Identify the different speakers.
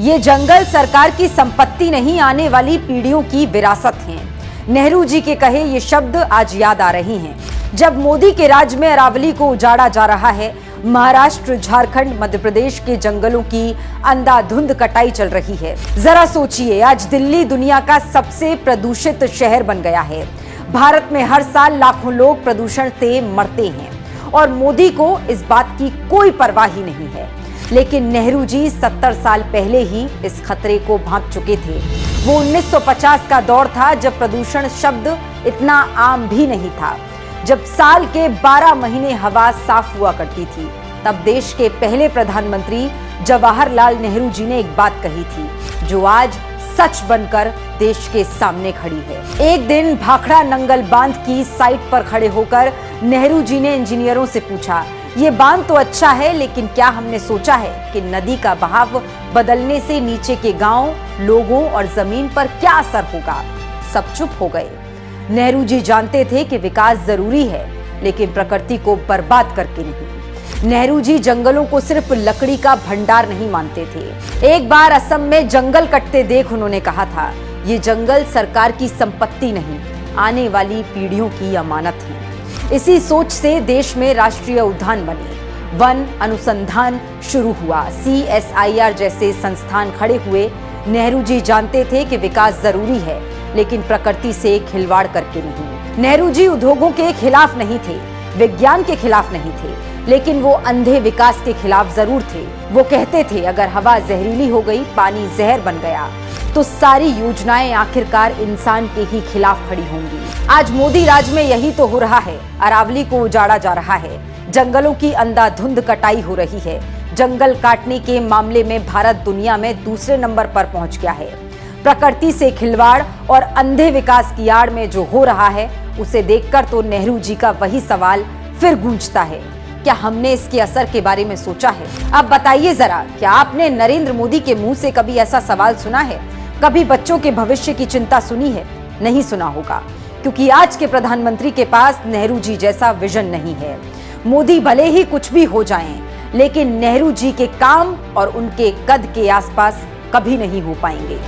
Speaker 1: ये जंगल सरकार की संपत्ति नहीं, आने वाली पीढ़ियों की विरासत हैं। नेहरू जी के कहे ये शब्द आज याद आ रहे हैं जब मोदी के राज में अरावली को उजाड़ा जा रहा है। महाराष्ट्र, झारखंड, मध्य प्रदेश के जंगलों की अंधाधुंध कटाई चल रही है। जरा सोचिए, आज दिल्ली दुनिया का सबसे प्रदूषित शहर बन गया है। भारत में हर साल लाखों लोग प्रदूषण से मरते हैं और मोदी को इस बात की कोई परवाह ही नहीं है। लेकिन नेहरू जी 70 साल पहले ही इस खतरे को भांप चुके थे। वो 1950 का दौर था जब प्रदूषण शब्द इतना आम भी नहीं था, जब साल के 12 महीने हवा साफ हुआ करती थी। तब देश के पहले प्रधानमंत्री जवाहरलाल नेहरू जी ने एक बात कही थी जो आज सच बनकर देश के सामने खड़ी है। एक दिन भाखड़ा नंगल बांध की साइट पर खड़े होकर नेहरू जी ने इंजीनियरों से पूछा, ये बांध तो अच्छा है, लेकिन क्या हमने सोचा है कि नदी का बहाव बदलने से नीचे के गांव, लोगों और जमीन पर क्या असर होगा? सब चुप हो गए। नेहरू जी जानते थे कि विकास जरूरी है, लेकिन प्रकृति को बर्बाद करके नहीं। नेहरू जी जंगलों को सिर्फ लकड़ी का भंडार नहीं मानते थे। एक बार असम में जंगल कटते देख उन्होंने कहा था, ये जंगल सरकार की संपत्ति नहीं, आने वाली पीढ़ियों की अमानत है। इसी सोच से देश में राष्ट्रीय उद्यान बने, वन अनुसंधान शुरू हुआ, CSIR जैसे संस्थान खड़े हुए। नेहरू जी जानते थे कि विकास जरूरी है, लेकिन प्रकृति से खिलवाड़ करके नहीं। नेहरू जी उद्योगों के खिलाफ नहीं थे, विज्ञान के खिलाफ नहीं थे, लेकिन वो अंधे विकास के खिलाफ जरूर थे। वो कहते थे, अगर हवा जहरीली हो गई, पानी जहर बन गया, तो सारी योजनाएं आखिरकार इंसान के ही खिलाफ खड़ी होंगी। आज मोदी राज में यही तो हो रहा है। अरावली को उजाड़ा जा रहा है, जंगलों की अंधाधुंध कटाई हो रही है। जंगल काटने के मामले में भारत दुनिया में दूसरे नंबर पर पहुंच गया है। प्रकृति से खिलवाड़ और अंधे विकास की आड़ में जो हो रहा है, उसे देखकर तो नेहरू जी का वही सवाल फिर गूंजता है, क्या हमने इसके असर के बारे में सोचा है? अब बताइए जरा, क्या आपने नरेंद्र मोदी के मुंह से कभी ऐसा सवाल सुना है? कभी बच्चों के भविष्य की चिंता सुनी है? नहीं सुना होगा, क्योंकि आज के प्रधानमंत्री के पास नेहरू जी जैसा विजन नहीं है। मोदी भले ही कुछ भी हो जाएं, लेकिन नेहरू जी के काम और उनके कद के आसपास कभी नहीं हो पाएंगे।